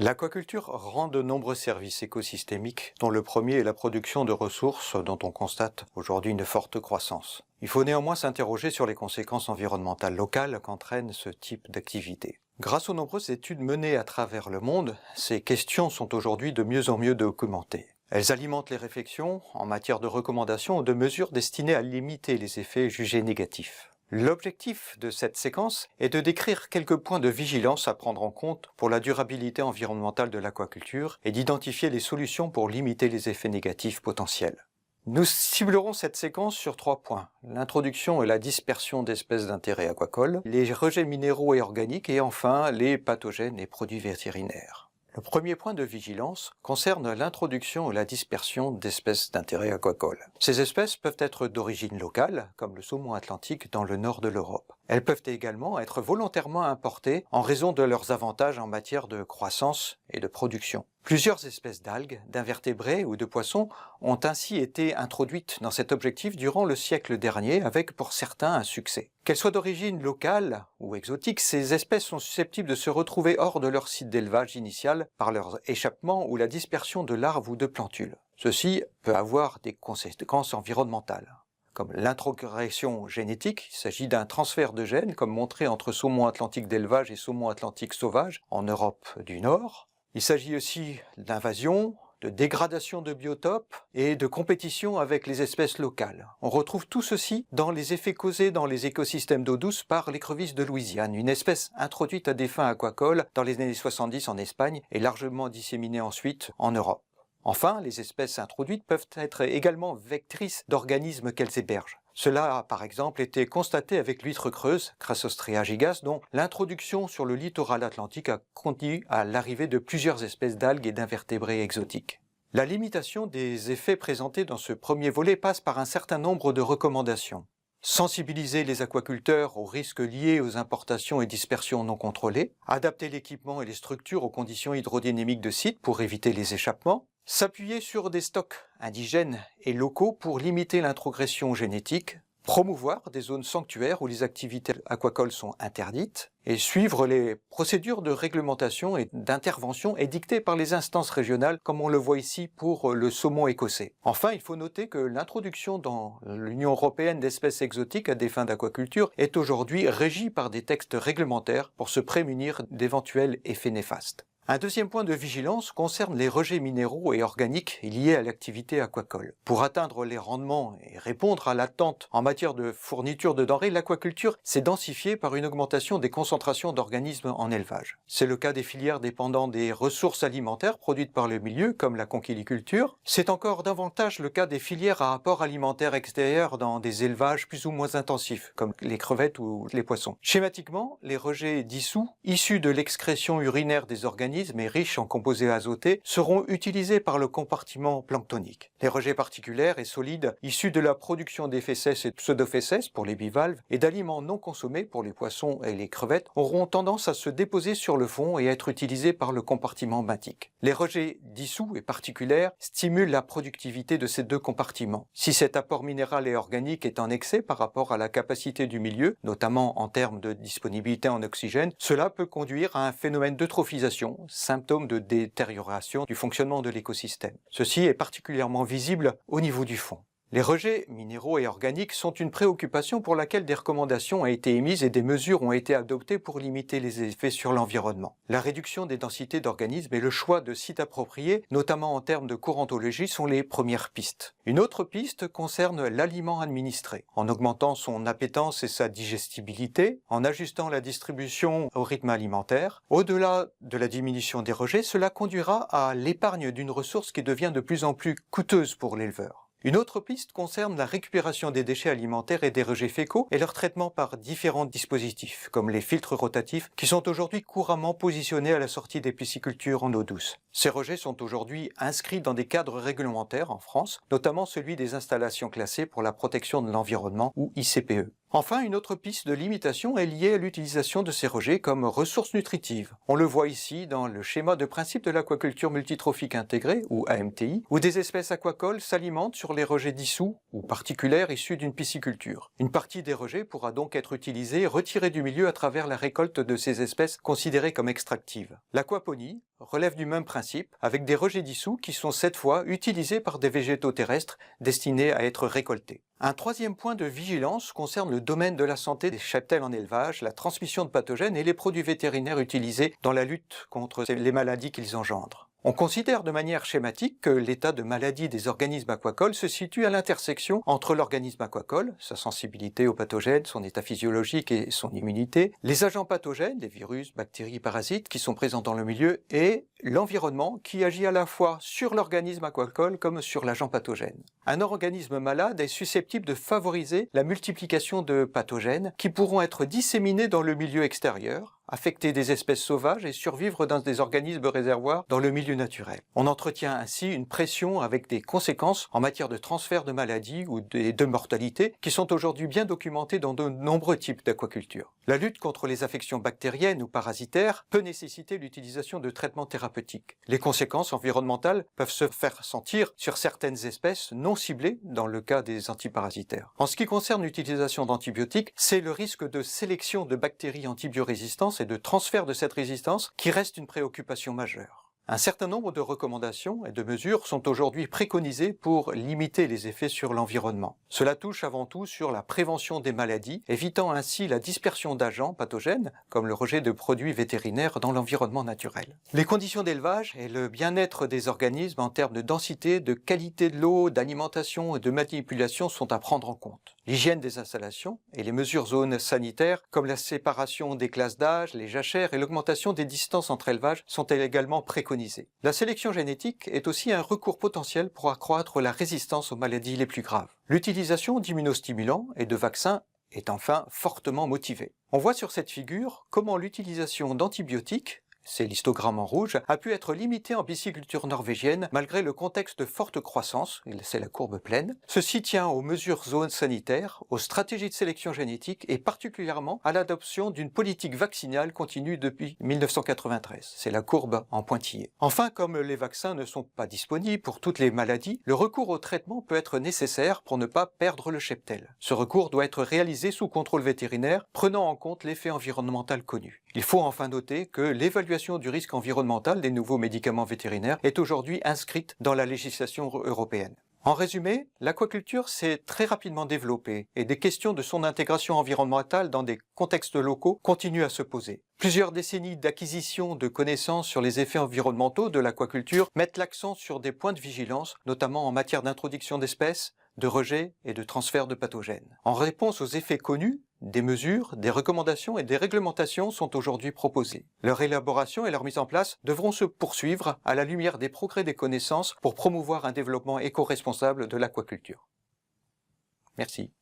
L'aquaculture rend de nombreux services écosystémiques, dont le premier est la production de ressources dont on constate aujourd'hui une forte croissance. Il faut néanmoins s'interroger sur les conséquences environnementales locales qu'entraîne ce type d'activité. Grâce aux nombreuses études menées à travers le monde, ces questions sont aujourd'hui de mieux en mieux documentées. Elles alimentent les réflexions en matière de recommandations ou de mesures destinées à limiter les effets jugés négatifs. L'objectif de cette séquence est de décrire quelques points de vigilance à prendre en compte pour la durabilité environnementale de l'aquaculture et d'identifier les solutions pour limiter les effets négatifs potentiels. Nous ciblerons cette séquence sur 3 points: l'introduction et la dispersion d'espèces d'intérêt aquacole, les rejets minéraux et organiques et enfin les pathogènes et produits vétérinaires. Le premier point de vigilance concerne l'introduction et la dispersion d'espèces d'intérêt aquacole. Ces espèces peuvent être d'origine locale, comme le saumon atlantique dans le nord de l'Europe. Elles peuvent également être volontairement importées en raison de leurs avantages en matière de croissance et de production. Plusieurs espèces d'algues, d'invertébrés ou de poissons ont ainsi été introduites dans cet objectif durant le siècle dernier avec pour certains un succès. Qu'elles soient d'origine locale ou exotique, ces espèces sont susceptibles de se retrouver hors de leur site d'élevage initial par leur échappement ou la dispersion de larves ou de plantules. Ceci peut avoir des conséquences environnementales, comme l'introgression génétique. Il s'agit d'un transfert de gènes, comme montré entre saumon atlantique d'élevage et saumon atlantique sauvage en Europe du Nord. Il s'agit aussi d'invasion, de dégradation de biotopes et de compétition avec les espèces locales. On retrouve tout ceci dans les effets causés dans les écosystèmes d'eau douce par l'écrevisse de Louisiane, une espèce introduite à des fins aquacoles dans les années 70 en Espagne et largement disséminée ensuite en Europe. Enfin, les espèces introduites peuvent être également vectrices d'organismes qu'elles hébergent. Cela a par exemple été constaté avec l'huître creuse, Crassostrea gigas, dont l'introduction sur le littoral atlantique a conduit à l'arrivée de plusieurs espèces d'algues et d'invertébrés exotiques. La limitation des effets présentés dans ce premier volet passe par un certain nombre de recommandations. Sensibiliser les aquaculteurs aux risques liés aux importations et dispersions non contrôlées, adapter l'équipement et les structures aux conditions hydrodynamiques de site pour éviter les échappements, s'appuyer sur des stocks indigènes et locaux pour limiter l'introgression génétique, promouvoir des zones sanctuaires où les activités aquacoles sont interdites et suivre les procédures de réglementation et d'intervention édictées par les instances régionales, comme on le voit ici pour le saumon écossais. Enfin, il faut noter que l'introduction dans l'Union européenne d'espèces exotiques à des fins d'aquaculture est aujourd'hui régie par des textes réglementaires pour se prémunir d'éventuels effets néfastes. Un deuxième point de vigilance concerne les rejets minéraux et organiques liés à l'activité aquacole. Pour atteindre les rendements et répondre à l'attente en matière de fourniture de denrées, l'aquaculture s'est densifiée par une augmentation des concentrations d'organismes en élevage. C'est le cas des filières dépendant des ressources alimentaires produites par le milieu, comme la conchiliculture. C'est encore davantage le cas des filières à apport alimentaire extérieur dans des élevages plus ou moins intensifs, comme les crevettes ou les poissons. Schématiquement, les rejets dissous, issus de l'excrétion urinaire des organismes et riches en composés azotés, seront utilisés par le compartiment planctonique. Les rejets particulaires et solides, issus de la production des fesses et pseudofesses pour les bivalves et d'aliments non consommés pour les poissons et les crevettes, auront tendance à se déposer sur le fond et être utilisés par le compartiment benthique. Les rejets dissous et particulaires stimulent la productivité de ces deux compartiments. Si cet apport minéral et organique est en excès par rapport à la capacité du milieu, notamment en termes de disponibilité en oxygène, cela peut conduire à un phénomène d'eutrophisation, symptôme de détérioration du fonctionnement de l'écosystème. Ceci est particulièrement visible au niveau du fond. Les rejets minéraux et organiques sont une préoccupation pour laquelle des recommandations ont été émises et des mesures ont été adoptées pour limiter les effets sur l'environnement. La réduction des densités d'organismes et le choix de sites appropriés, notamment en termes de courantologie, sont les premières pistes. Une autre piste concerne l'aliment administré. En augmentant son appétence et sa digestibilité, en ajustant la distribution au rythme alimentaire, au-delà de la diminution des rejets, cela conduira à l'épargne d'une ressource qui devient de plus en plus coûteuse pour l'éleveur. Une autre piste concerne la récupération des déchets alimentaires et des rejets fécaux et leur traitement par différents dispositifs, comme les filtres rotatifs, qui sont aujourd'hui couramment positionnés à la sortie des piscicultures en eau douce. Ces rejets sont aujourd'hui inscrits dans des cadres réglementaires en France, notamment celui des installations classées pour la protection de l'environnement ou ICPE. Enfin, une autre piste de limitation est liée à l'utilisation de ces rejets comme ressources nutritives. On le voit ici dans le schéma de principe de l'aquaculture multitrophique intégrée, ou AMTI, où des espèces aquacoles s'alimentent sur les rejets dissous ou particulaires issus d'une pisciculture. Une partie des rejets pourra donc être utilisée et retirée du milieu à travers la récolte de ces espèces considérées comme extractives. L'aquaponie relève du même principe, avec des rejets dissous qui sont cette fois utilisés par des végétaux terrestres destinés à être récoltés. Un troisième point de vigilance concerne le domaine de la santé des cheptels en élevage, la transmission de pathogènes et les produits vétérinaires utilisés dans la lutte contre les maladies qu'ils engendrent. On considère de manière schématique que l'état de maladie des organismes aquacoles se situe à l'intersection entre l'organisme aquacole, sa sensibilité aux pathogènes, son état physiologique et son immunité, les agents pathogènes, les virus, bactéries, parasites qui sont présents dans le milieu, et l'environnement qui agit à la fois sur l'organisme aquacole comme sur l'agent pathogène. Un organisme malade est susceptible de favoriser la multiplication de pathogènes qui pourront être disséminés dans le milieu extérieur, affecter des espèces sauvages et survivre dans des organismes réservoirs dans le milieu naturel. On entretient ainsi une pression avec des conséquences en matière de transfert de maladies ou de mortalité qui sont aujourd'hui bien documentées dans de nombreux types d'aquaculture. La lutte contre les affections bactériennes ou parasitaires peut nécessiter l'utilisation de traitements thérapeutiques. Les conséquences environnementales peuvent se faire sentir sur certaines espèces non ciblées dans le cas des antiparasitaires. En ce qui concerne l'utilisation d'antibiotiques, c'est le risque de sélection de bactéries antibiorésistantes et de transfert de cette résistance qui reste une préoccupation majeure. Un certain nombre de recommandations et de mesures sont aujourd'hui préconisées pour limiter les effets sur l'environnement. Cela touche avant tout sur la prévention des maladies, évitant ainsi la dispersion d'agents pathogènes, comme le rejet de produits vétérinaires dans l'environnement naturel. Les conditions d'élevage et le bien-être des organismes en termes de densité, de qualité de l'eau, d'alimentation et de manipulation sont à prendre en compte. L'hygiène des installations et les mesures zones sanitaires, comme la séparation des classes d'âge, les jachères et l'augmentation des distances entre élevages sont également préconisées. La sélection génétique est aussi un recours potentiel pour accroître la résistance aux maladies les plus graves. L'utilisation d'immunostimulants et de vaccins est enfin fortement motivée. On voit sur cette figure comment l'utilisation d'antibiotiques, c'est l'histogramme en rouge, a pu être limité en pisciculture norvégienne malgré le contexte de forte croissance, c'est la courbe pleine. Ceci tient aux mesures zones sanitaires, aux stratégies de sélection génétique et particulièrement à l'adoption d'une politique vaccinale continue depuis 1993, c'est la courbe en pointillé. Enfin, comme les vaccins ne sont pas disponibles pour toutes les maladies, le recours au traitement peut être nécessaire pour ne pas perdre le cheptel. Ce recours doit être réalisé sous contrôle vétérinaire, prenant en compte l'effet environnemental connu. Il faut enfin noter que l'évaluation du risque environnemental des nouveaux médicaments vétérinaires est aujourd'hui inscrite dans la législation européenne. En résumé, l'aquaculture s'est très rapidement développée et des questions de son intégration environnementale dans des contextes locaux continuent à se poser. Plusieurs décennies d'acquisition de connaissances sur les effets environnementaux de l'aquaculture mettent l'accent sur des points de vigilance, notamment en matière d'introduction d'espèces, de rejet et de transfert de pathogènes. En réponse aux effets connus, des mesures, des recommandations et des réglementations sont aujourd'hui proposées. Leur élaboration et leur mise en place devront se poursuivre à la lumière des progrès des connaissances pour promouvoir un développement éco-responsable de l'aquaculture. Merci.